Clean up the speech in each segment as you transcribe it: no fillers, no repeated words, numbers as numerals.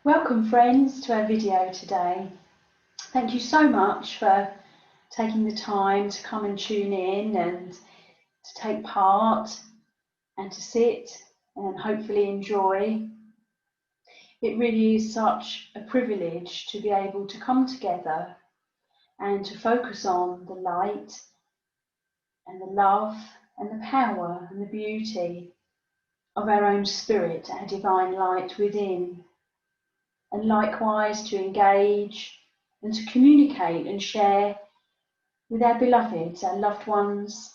Welcome friends to our video today. Thank you so much for taking the time to come and tune in and to take part and to sit and hopefully enjoy. It really is such a privilege to be able to come together and to focus on the light and the love and the power and the beauty of our own spirit, our divine light within. And likewise to engage and to communicate and share with our beloveds, our loved ones,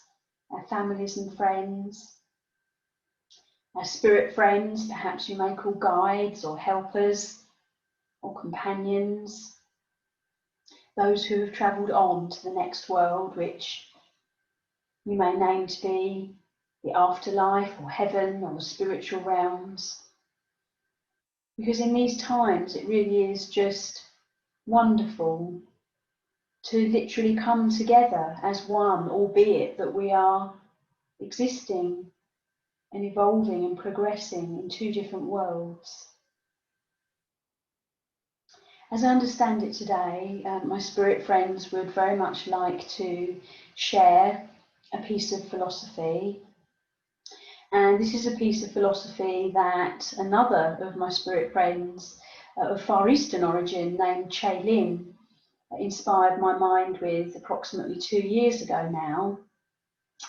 our families and friends, our spirit friends, perhaps you may call guides or helpers or companions, those who have travelled on to the next world, which you may name to be the afterlife or heaven or the spiritual realms. Because in these times it really is just wonderful to literally come together as one, albeit that we are existing and evolving and progressing in two different worlds. As I understand it today, my spirit friends would very much like to share a piece of philosophy. And this is a piece of philosophy that another of my spirit friends of Far Eastern origin named Che Lin inspired my mind with approximately 2 years ago now.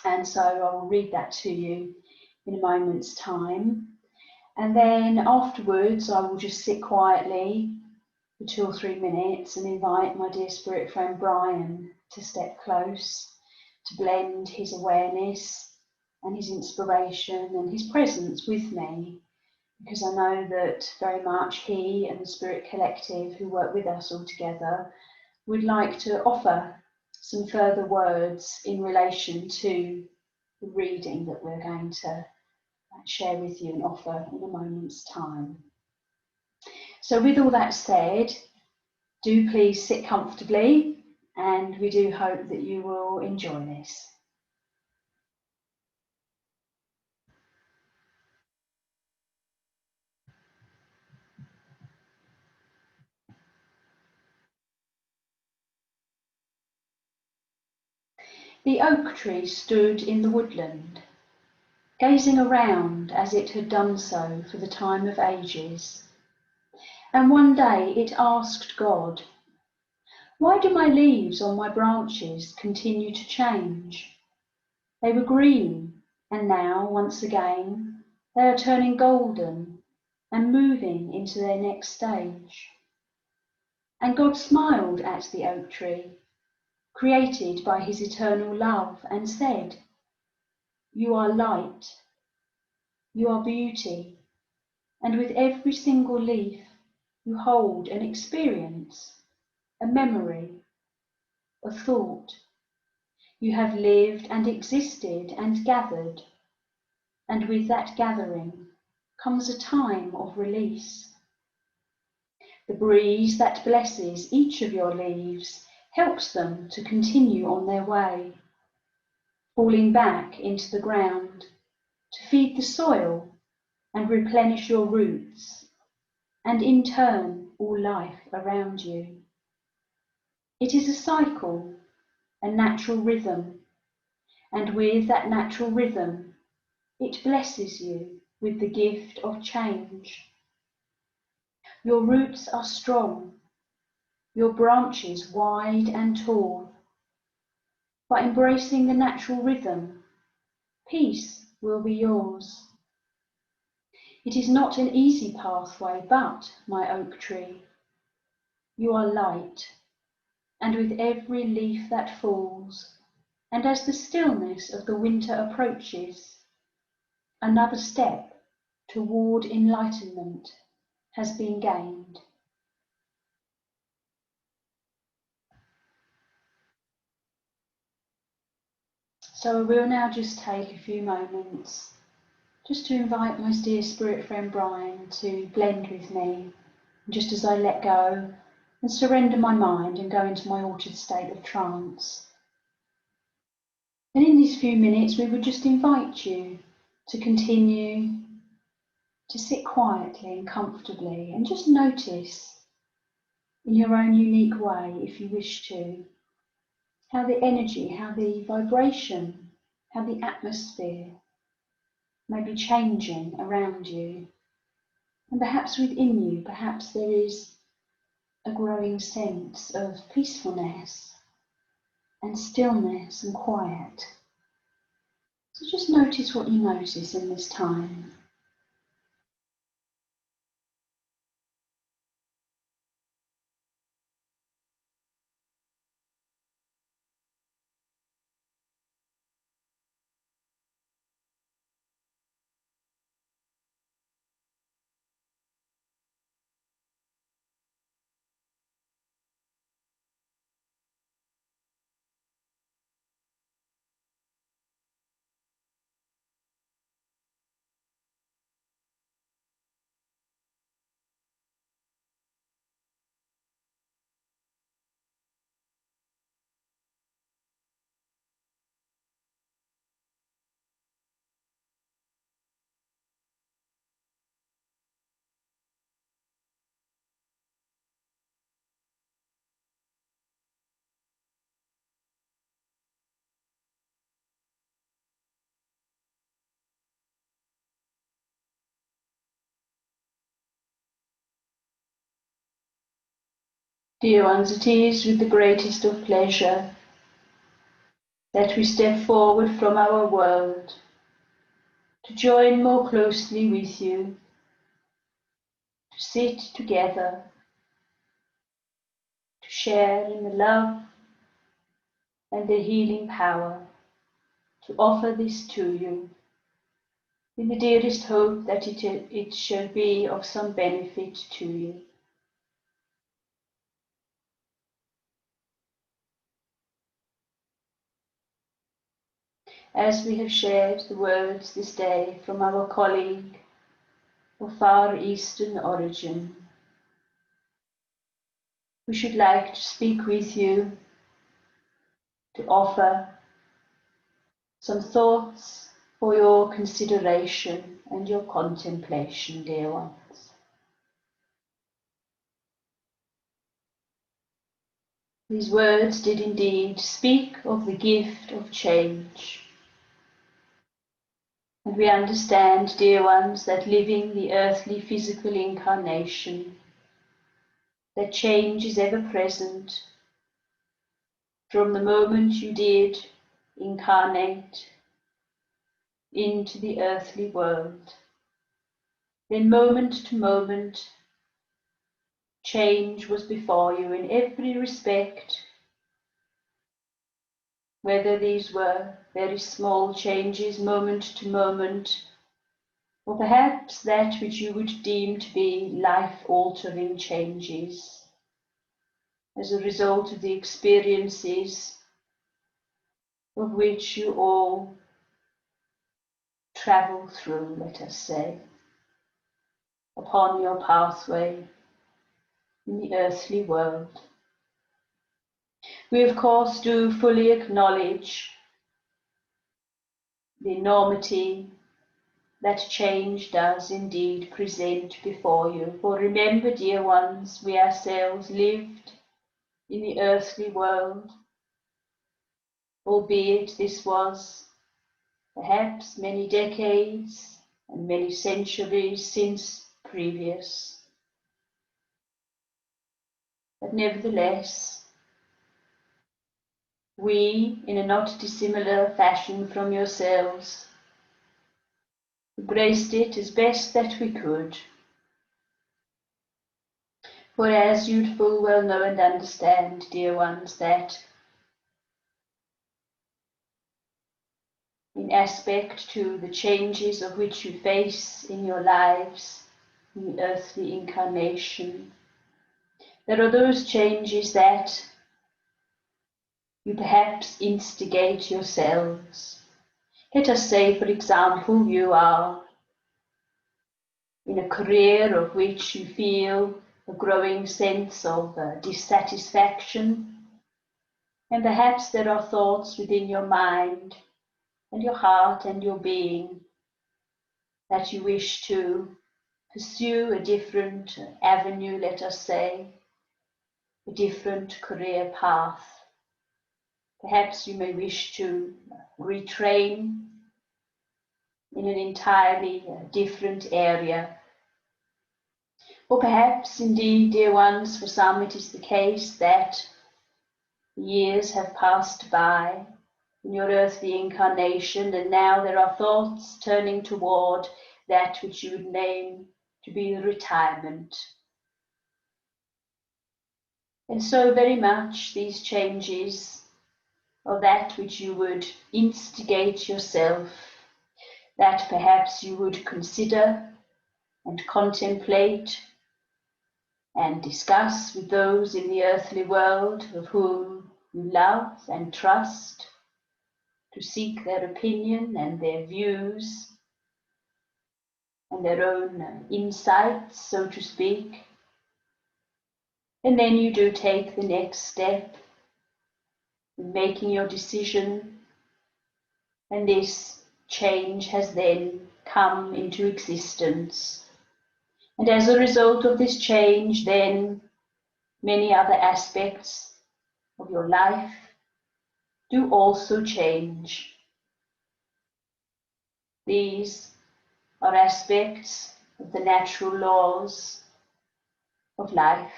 And so I will read that to you in a moment's time. And then afterwards, I will just sit quietly for 2 or 3 minutes and invite my dear spirit friend Brian to step close, to blend his awareness and his inspiration and his presence with me, because I know that very much he and the Spirit Collective who work with us all together would like to offer some further words in relation to the reading that we're going to share with you and offer in a moment's time. So with all that said, do please sit comfortably, and we do hope that you will enjoy this. The oak tree stood in the woodland, gazing around as it had done so for the time of ages. And one day it asked God, "Why do my leaves on my branches continue to change? They were green, and now, once again, they are turning golden and moving into their next stage." And God smiled at the oak tree, created by his eternal love, and said, "You are light, you are beauty, and with every single leaf you hold an experience, a memory, a thought. You have lived and existed and gathered, and with that gathering comes a time of release. The breeze that blesses each of your leaves helps them to continue on their way, falling back into the ground to feed the soil and replenish your roots, and in turn all life around you. It is a cycle, a natural rhythm, and with that natural rhythm, it blesses you with the gift of change. Your roots are strong, your branches wide and tall. By embracing the natural rhythm, peace will be yours. It is not an easy pathway, but, my oak tree, you are light, and with every leaf that falls, and as the stillness of the winter approaches, another step toward enlightenment has been gained. So I will now just take a few moments just to invite my dear spirit friend Brian to blend with me, just as I let go and surrender my mind and go into my altered state of trance. And in these few minutes, we would just invite you to continue to sit quietly and comfortably and just notice in your own unique way, if you wish to, how the energy, how the vibration, how the atmosphere may be changing around you. And perhaps within you, perhaps there is a growing sense of peacefulness and stillness and quiet. So just notice what you notice in this time. Dear ones, it is with the greatest of pleasure that we step forward from our world to join more closely with you, to sit together, to share in the love and the healing power, to offer this to you in the dearest hope that it shall be of some benefit to you. As we have shared the words this day from our colleague of Far Eastern origin, we should like to speak with you, to offer some thoughts for your consideration and your contemplation, dear ones. These words did indeed speak of the gift of change. And we understand, dear ones, that living the earthly physical incarnation, that change is ever present from the moment you did incarnate into the earthly world. Then moment to moment, change was before you in every respect, whether these were very small changes moment to moment, or perhaps that which you would deem to be life-altering changes as a result of the experiences of which you all travel through, let us say, upon your pathway in the earthly world. We of course do fully acknowledge the enormity that change does indeed present before you. For remember, dear ones, we ourselves lived in the earthly world, albeit this was perhaps many decades and many centuries since previous. But nevertheless, we, in a not dissimilar fashion from yourselves, graced it as best that we could. For as you'd full well know and understand, dear ones, that in aspect to the changes of which you face in your lives, in the earthly incarnation, there are those changes that you perhaps instigate yourselves. Let us say, for example, you are in a career of which you feel a growing sense of dissatisfaction, and perhaps there are thoughts within your mind and your heart and your being that you wish to pursue a different avenue, let us say, a different career path. Perhaps you may wish to retrain in an entirely different area. Or perhaps, indeed, dear ones, for some it is the case that years have passed by in your earthly incarnation, and now there are thoughts turning toward that which you would name to be retirement. And so very much these changes are that which you would instigate yourself, that perhaps you would consider and contemplate and discuss with those in the earthly world of whom you love and trust, to seek their opinion and their views and their own insights, so to speak. And then you do take the next step in making your decision, and this change has then come into existence. And as a result of this change, then many other aspects of your life do also change. These are aspects of the natural laws of life,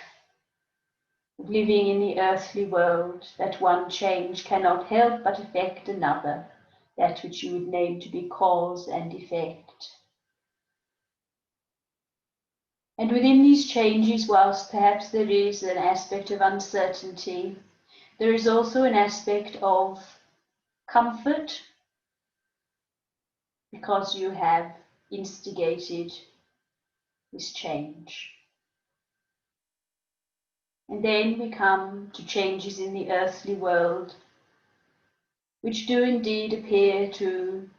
of living in the earthly world, that one change cannot help but affect another, that which you would name to be cause and effect. And within these changes, whilst perhaps there is an aspect of uncertainty, there is also an aspect of comfort, because you have instigated this change. And then we come to changes in the earthly world, which do indeed appear to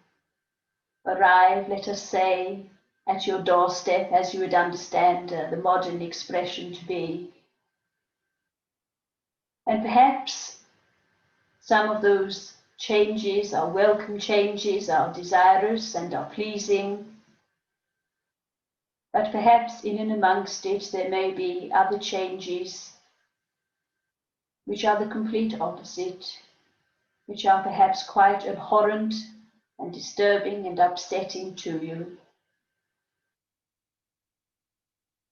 arrive, let us say, at your doorstep, as you would understand the modern expression to be. And perhaps some of those changes are welcome changes, are desirous and are pleasing. But perhaps in and amongst it there may be other changes which are the complete opposite, which are perhaps quite abhorrent and disturbing and upsetting to you.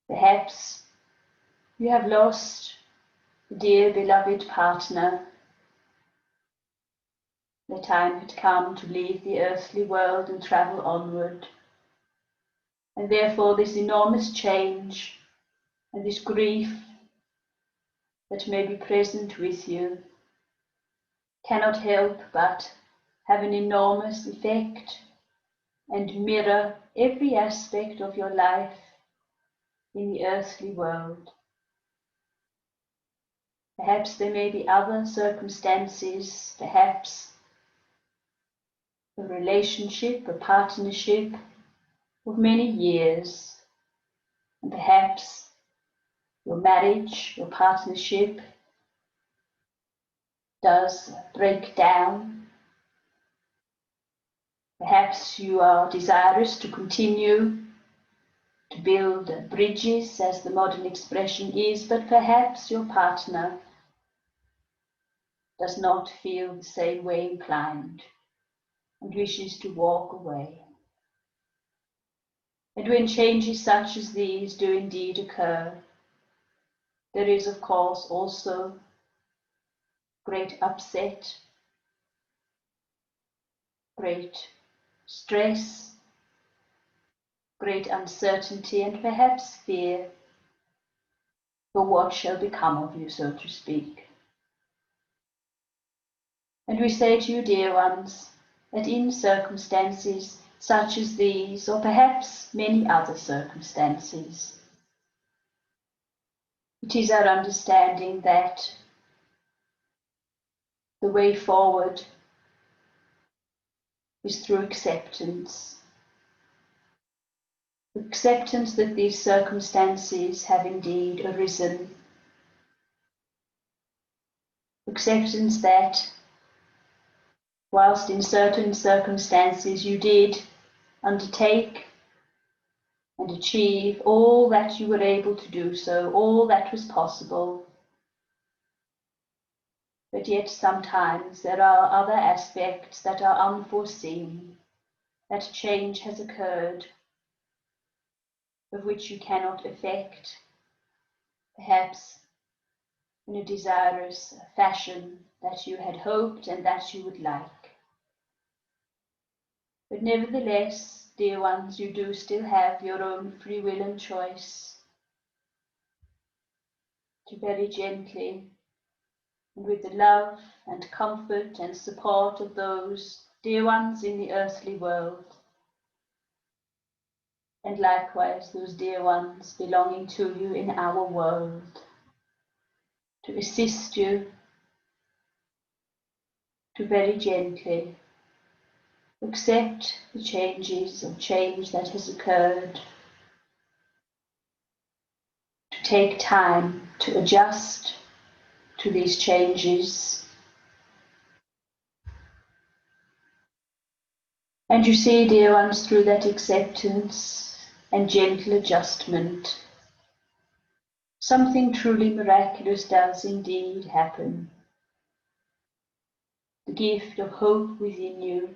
Perhaps you have lost a dear beloved partner. The time had come to leave the earthly world and travel onward. And therefore this enormous change and this grief that may be present with you cannot help but have an enormous effect and mirror every aspect of your life in the earthly world. Perhaps there may be other circumstances, perhaps a relationship, a partnership of many years, and perhaps your marriage, your partnership does break down. Perhaps you are desirous to continue to build bridges, as the modern expression is, but perhaps your partner does not feel the same way inclined and wishes to walk away. And when changes such as these do indeed occur, there is of course also great upset, great stress, great uncertainty, and perhaps fear for what shall become of you, so to speak. And we say to you, dear ones, that in circumstances such as these, or perhaps many other circumstances, it is our understanding that the way forward is through acceptance. Acceptance that these circumstances have indeed arisen. Acceptance that whilst in certain circumstances you did undertake and achieve all that you were able to do so, all that was possible. But yet sometimes there are other aspects that are unforeseen, that change has occurred, of which you cannot effect, perhaps in a desirous fashion that you had hoped and that you would like. But nevertheless, dear ones, you do still have your own free will and choice to very gently and with the love and comfort and support of those dear ones in the earthly world, and likewise those dear ones belonging to you in our world, to assist you to very gently accept the changes or change that has occurred, to take time to adjust to these changes. And you see, dear ones, through that acceptance and gentle adjustment, something truly miraculous does indeed happen. The gift of hope within you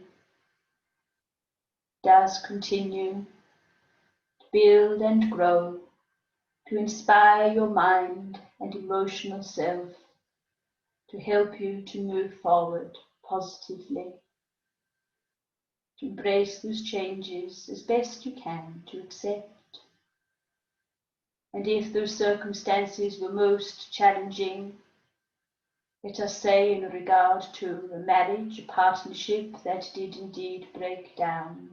does continue to build and grow, to inspire your mind and emotional self, to help you to move forward positively, to embrace those changes as best you can, to accept. And if those circumstances were most challenging, let us say in regard to a marriage, a partnership that did indeed break down,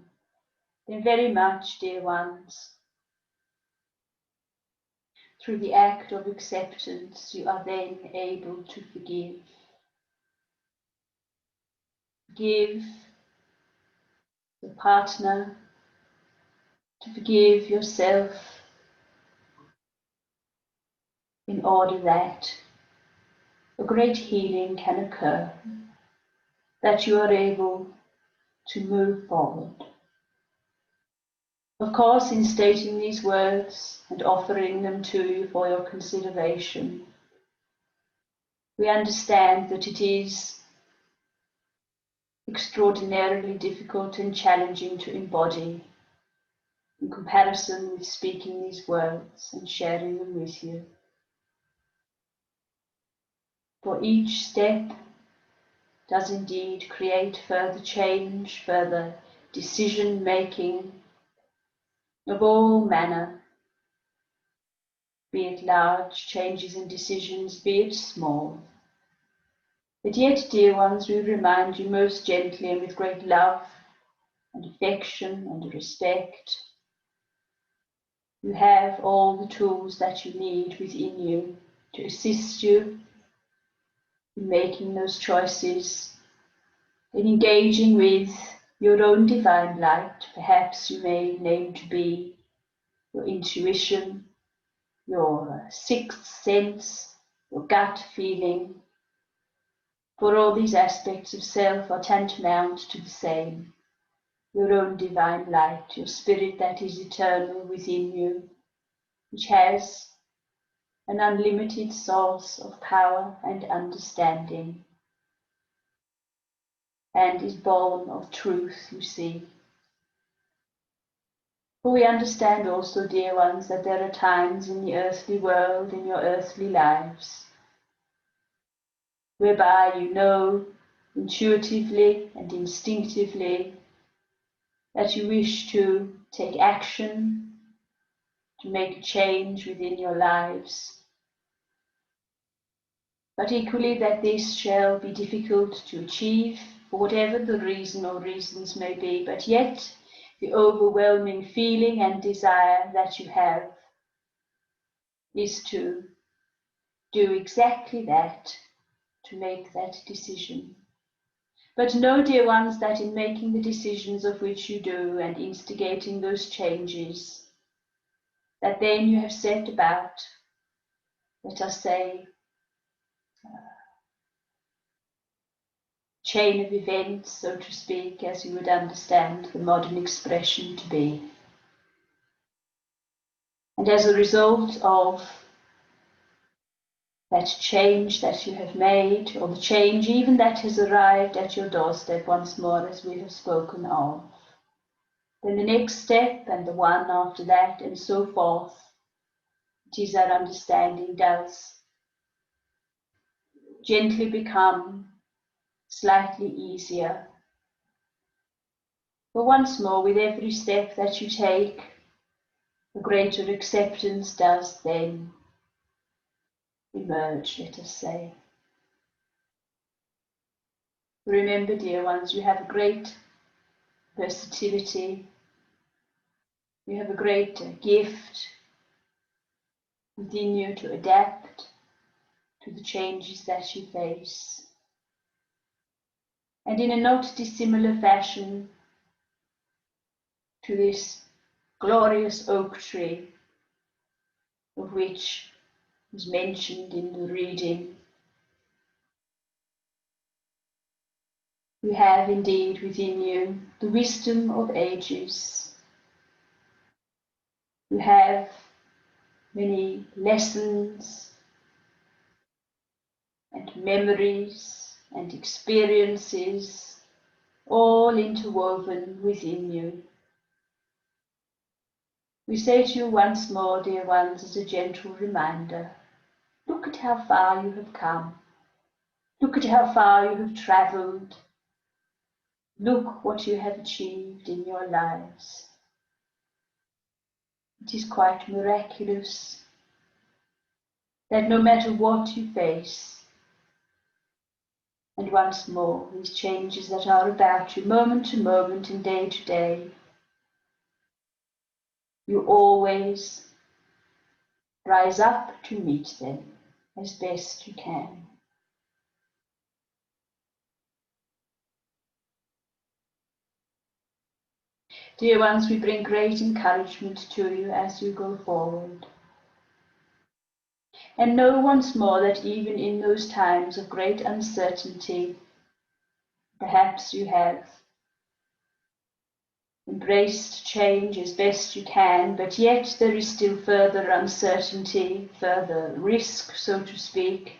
then very much, dear ones, through the act of acceptance, you are then able to forgive. Forgive the partner, to forgive yourself, in order that a great healing can occur, that you are able to move forward. Of course, in stating these words and offering them to you for your consideration, we understand that it is extraordinarily difficult and challenging to embody in comparison with speaking these words and sharing them with you. For each step does indeed create further change, further decision making of all manner, be it large changes in decisions, be it small. But yet, dear ones, we remind you most gently and with great love and affection and respect, you have all the tools that you need within you to assist you in making those choices, in engaging with your own divine light, perhaps you may name to be your intuition, your sixth sense, your gut feeling, for all these aspects of self are tantamount to the same. Your own divine light, your spirit that is eternal within you, which has an unlimited source of power and understanding, and is born of truth, you see. For we understand also, dear ones, that there are times in the earthly world, in your earthly lives, whereby you know intuitively and instinctively that you wish to take action, to make a change within your lives, but equally that this shall be difficult to achieve for whatever the reason or reasons may be, but yet the overwhelming feeling and desire that you have is to do exactly that, to make that decision. But know, dear ones, that in making the decisions of which you do and instigating those changes, that then you have set about, let us say, chain of events, so to speak, as you would understand the modern expression to be. And as a result of that change that you have made, or the change even that has arrived at your doorstep once more, as we have spoken of, then the next step and the one after that and so forth, it is that understanding does gently become slightly easier. But once more, with every step that you take, a greater acceptance does then emerge, let us say. Remember, dear ones, you have a great versatility, you have a great gift within you to adapt to the changes that you face. And in a not dissimilar fashion to this glorious oak tree, of which was mentioned in the reading, you have indeed within you the wisdom of ages. You have many lessons and memories and experiences all interwoven within you. We say to you once more, dear ones, as a gentle reminder, look at how far you have come. Look at how far you have travelled. Look what you have achieved in your lives. It is quite miraculous that no matter what you face, and once more, these changes that are about you, moment to moment and day to day, you always rise up to meet them as best you can. Dear ones, we bring great encouragement to you as you go forward. And know once more that even in those times of great uncertainty, perhaps you have embraced change as best you can, but yet there is still further uncertainty, further risk, so to speak,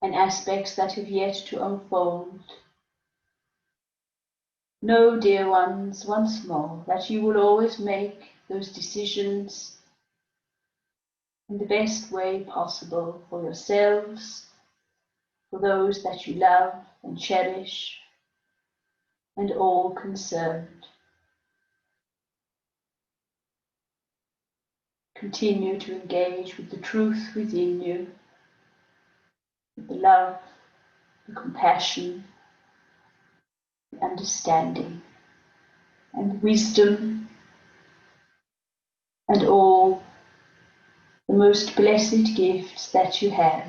and aspects that have yet to unfold. Know, dear ones, once more, that you will always make those decisions in the best way possible for yourselves, for those that you love and cherish, and all concerned. Continue to engage with the truth within you, with the love, the compassion, the understanding, and the wisdom, and all the most blessed gifts that you have.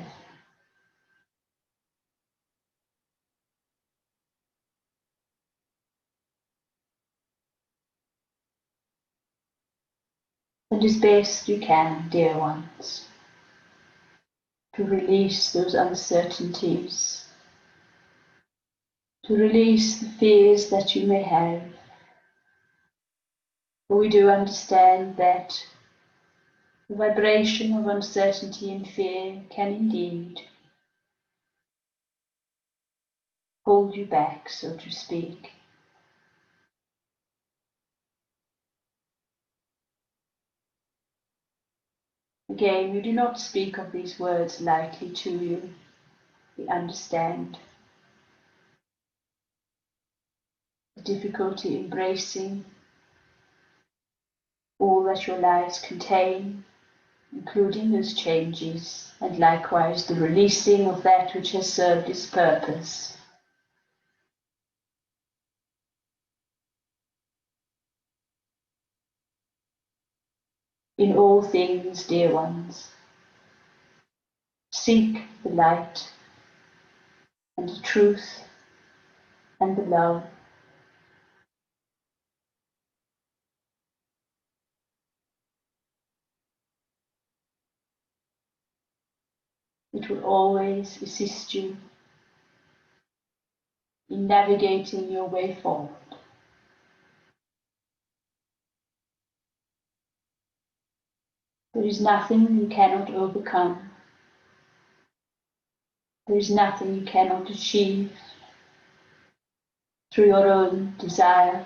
And as best you can, dear ones, to release those uncertainties, to release the fears that you may have. For we do understand that the vibration of uncertainty and fear can indeed hold you back, so to speak. Again, we do not speak of these words lightly to you. We understand the difficulty embracing all that your lives contain, including those changes, and likewise the releasing of that which has served its purpose. In all things, dear ones, seek the light and the truth and the love. It will always assist you in navigating your way forward. There is nothing you cannot overcome. There is nothing you cannot achieve through your own desire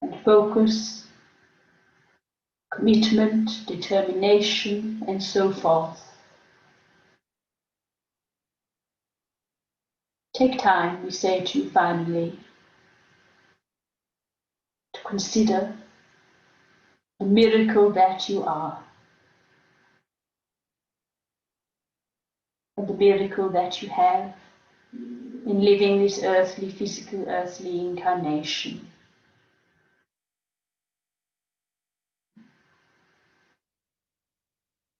and focus, commitment, determination, and so forth. Take time, we say to you finally, to consider the miracle that you are and the miracle that you have in living this earthly, physical, earthly incarnation.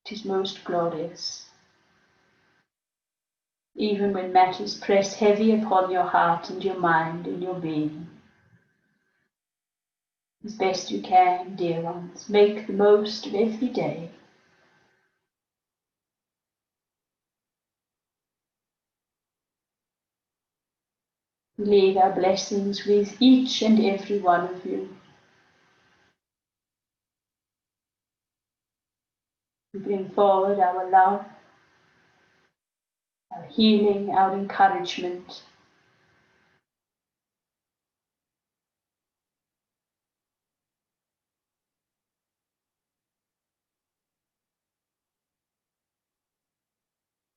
It is most glorious. Even when matters press heavy upon your heart and your mind and your being. As best you can, dear ones, make the most of every day. We leave our blessings with each and every one of you. We bring forward our love, our healing, our encouragement.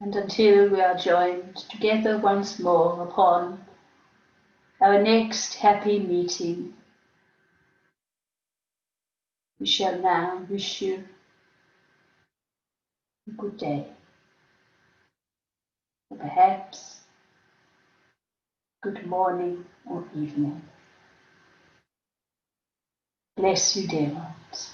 And until we are joined together once more upon our next happy meeting, we shall now wish you a good day, or perhaps good morning or evening. Bless you, dear ones.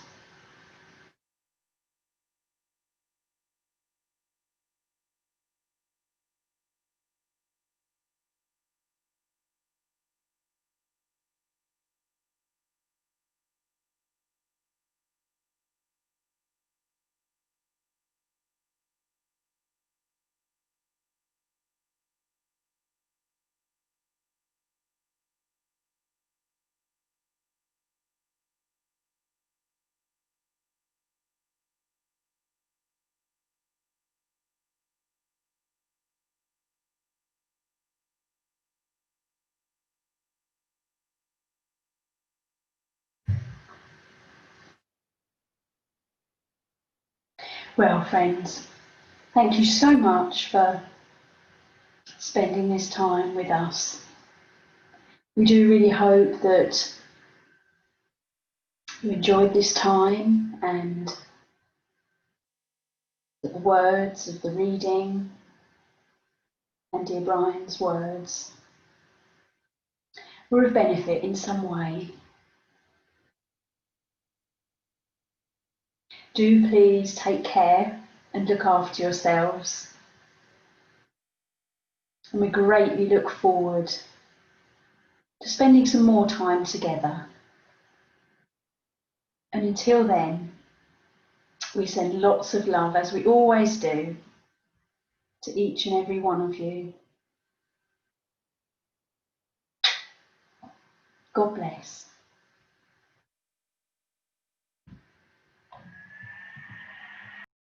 Well, friends, thank you so much for spending this time with us. We do really hope that you enjoyed this time and the words of the reading and dear Brian's words were of benefit in some way. Do please take care and look after yourselves. And we greatly look forward to spending some more time together. And until then, we send lots of love, as we always do, to each and every one of you. God bless.